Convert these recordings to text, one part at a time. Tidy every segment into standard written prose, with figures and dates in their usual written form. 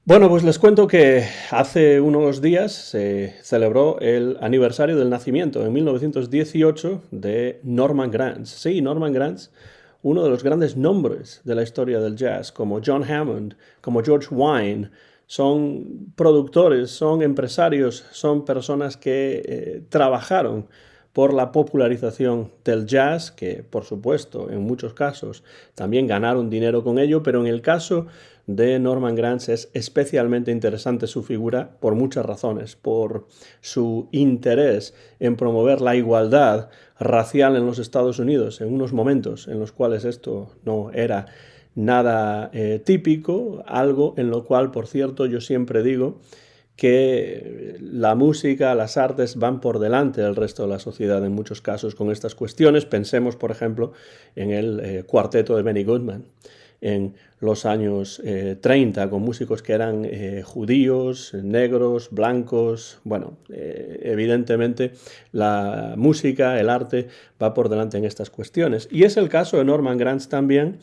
Bueno, pues les cuento que hace unos días se celebró el aniversario del nacimiento en 1918 de Norman Granz. Sí, Norman Granz, uno de los grandes nombres de la historia del jazz, como John Hammond, como George Wine, son productores, son empresarios, son personas que trabajaron por la popularización del jazz, que por supuesto en muchos casos también ganaron dinero con ello, pero en el caso de Norman Granz es especialmente interesante su figura por muchas razones, por su interés en promover la igualdad racial en los Estados Unidos en unos momentos en los cuales esto no era nada típico, algo en lo cual, por cierto, yo siempre digo que la música, las artes van por delante del resto de la sociedad en muchos casos con estas cuestiones. Pensemos, por ejemplo, en el cuarteto de Benny Goodman en los años 30, con músicos que eran judíos, negros, blancos. Bueno, evidentemente la música, el arte, va por delante en estas cuestiones. Y es el caso de Norman Granz también,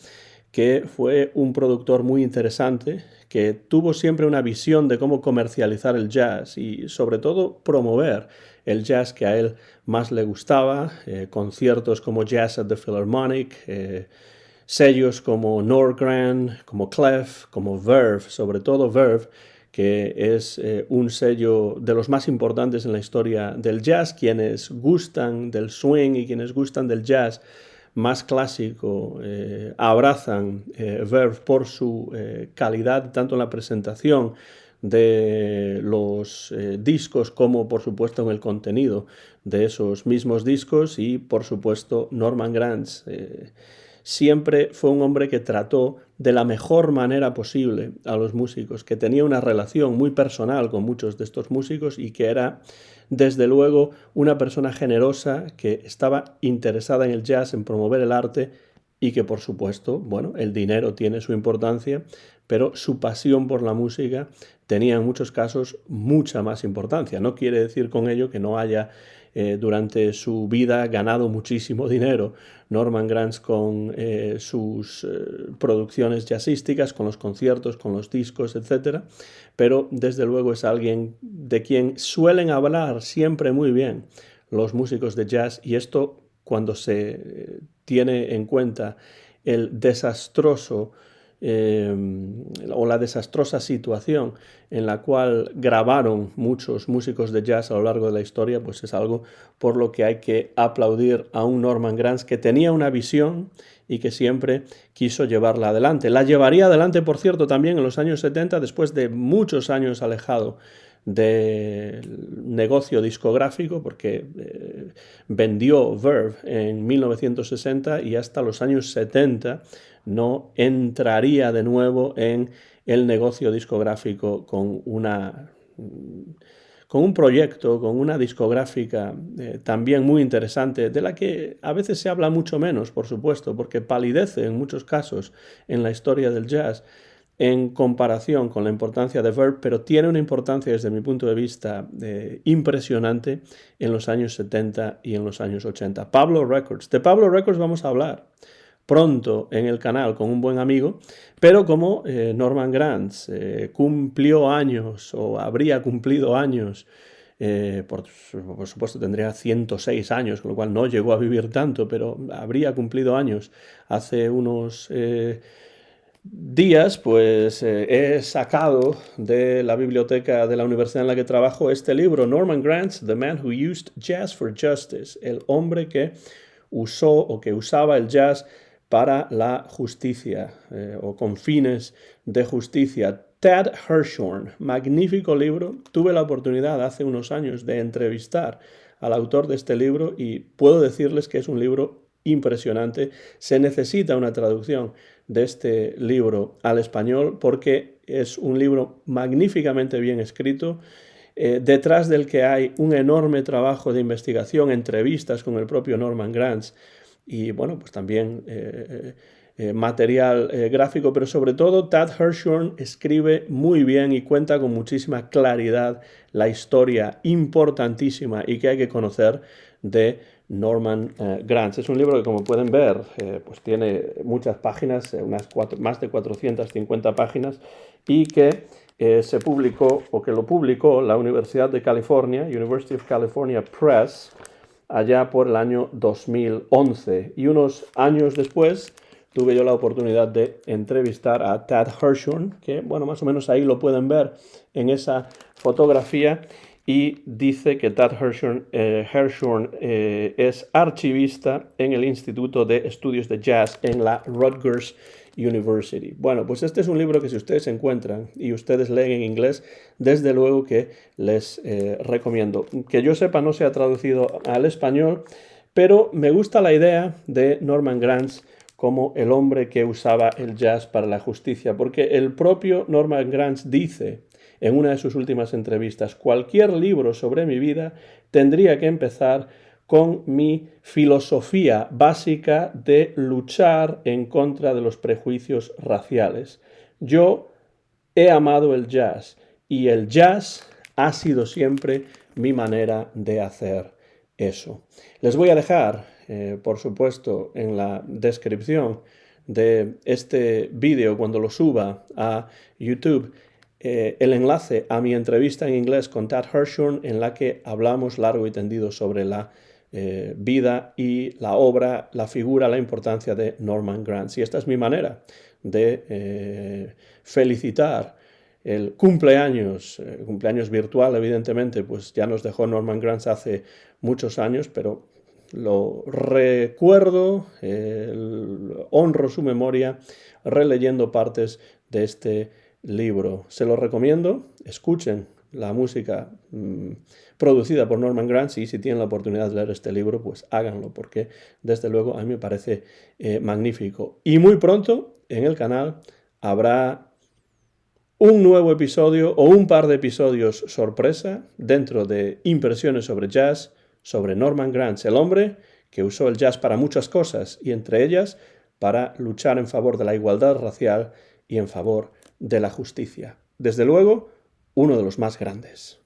que fue un productor muy interesante, que tuvo siempre una visión de cómo comercializar el jazz y sobre todo promover el jazz que a él más le gustaba, conciertos como Jazz at the Philharmonic, sellos como Nordgren, como Clef, como Verve, sobre todo Verve, que es un sello de los más importantes en la historia del jazz. Quienes gustan del swing y quienes gustan del jazz más clásico abrazan Verve por su calidad, tanto en la presentación de los discos como por supuesto en el contenido de esos mismos discos. Y por supuesto Norman Granz siempre fue un hombre que trató de la mejor manera posible a los músicos, que tenía una relación muy personal con muchos de estos músicos y que era, desde luego, una persona generosa que estaba interesada en el jazz, en promover el arte y que, por supuesto, bueno, el dinero tiene su importancia, pero su pasión por la música tenía en muchos casos mucha más importancia. No quiere decir con ello que no haya durante su vida ganado muchísimo dinero Norman Granz con sus producciones jazzísticas, con los conciertos, con los discos, etcétera, pero desde luego es alguien de quien suelen hablar siempre muy bien los músicos de jazz, y esto cuando se tiene en cuenta el desastroso o la desastrosa situación en la cual grabaron muchos músicos de jazz a lo largo de la historia, pues es algo por lo que hay que aplaudir a un Norman Granz que tenía una visión y que siempre quiso llevarla adelante. La llevaría adelante, por cierto, también en los años 70, después de muchos años alejado del negocio discográfico, porque vendió Verve en 1960 y hasta los años 70 no entraría de nuevo en el negocio discográfico con un proyecto, con una discográfica también muy interesante, de la que a veces se habla mucho menos, por supuesto, porque palidece en muchos casos en la historia del jazz en comparación con la importancia de Verve, pero tiene una importancia desde mi punto de vista impresionante en los años 70 y en los años 80. Pablo Records. De Pablo Records vamos a hablar pronto en el canal con un buen amigo, pero como Norman Granz cumplió años o habría cumplido años, por supuesto tendría 106 años, con lo cual no llegó a vivir tanto, pero habría cumplido años hace unos días, pues he sacado de la biblioteca de la universidad en la que trabajo este libro, Norman Granz, The Man Who Used Jazz for Justice, el hombre que usó o que usaba el jazz para la justicia o con fines de justicia. Tad Hirshhorn, magnífico libro. Tuve la oportunidad hace unos años de entrevistar al autor de este libro y puedo decirles que es un libro impresionante. Se necesita una traducción de este libro al español porque es un libro magníficamente bien escrito, detrás del que hay un enorme trabajo de investigación, entrevistas con el propio Norman Granz y bueno, pues también material gráfico, pero sobre todo Tad Hirshhorn escribe muy bien y cuenta con muchísima claridad la historia importantísima y que hay que conocer de Norman Granz. Es un libro que, como pueden ver, pues tiene muchas páginas, más de 450 páginas, y que se publicó, o que lo publicó la Universidad de California, University of California Press, allá por el año 2011. Y unos años después tuve yo la oportunidad de entrevistar a Tad Hirshhorn, que, bueno, más o menos ahí lo pueden ver en esa fotografía, y dice que Tad Hirshhorn es archivista en el Instituto de Estudios de Jazz en la Rutgers University. Bueno, pues este es un libro que si ustedes encuentran y ustedes leen en inglés, desde luego que les recomiendo. Que yo sepa, no se ha traducido al español, pero me gusta la idea de Norman Granz como el hombre que usaba el jazz para la justicia, porque el propio Norman Granz dice en una de sus últimas entrevistas: cualquier libro sobre mi vida tendría que empezar con mi filosofía básica de luchar en contra de los prejuicios raciales. Yo he amado el jazz y el jazz ha sido siempre mi manera de hacer eso. Les voy a dejar, por supuesto, en la descripción de este vídeo, cuando lo suba a YouTube, el enlace a mi entrevista en inglés con Tad Hirshhorn, en la que hablamos largo y tendido sobre la vida y la obra, la figura, la importancia de Norman Granz. Y esta es mi manera de felicitar el cumpleaños virtual, evidentemente, pues ya nos dejó Norman Granz hace muchos años, pero lo recuerdo, honro su memoria releyendo partes de este libro. Se lo recomiendo, escuchen la música producida por Norman Granz, y si tienen la oportunidad de leer este libro, pues háganlo, porque desde luego a mí me parece magnífico. Y muy pronto en el canal habrá un nuevo episodio o un par de episodios sorpresa dentro de Impresiones sobre Jazz, sobre Norman Granz, el hombre que usó el jazz para muchas cosas, y entre ellas para luchar en favor de la igualdad racial y en favor de la justicia. Desde luego, uno de los más grandes.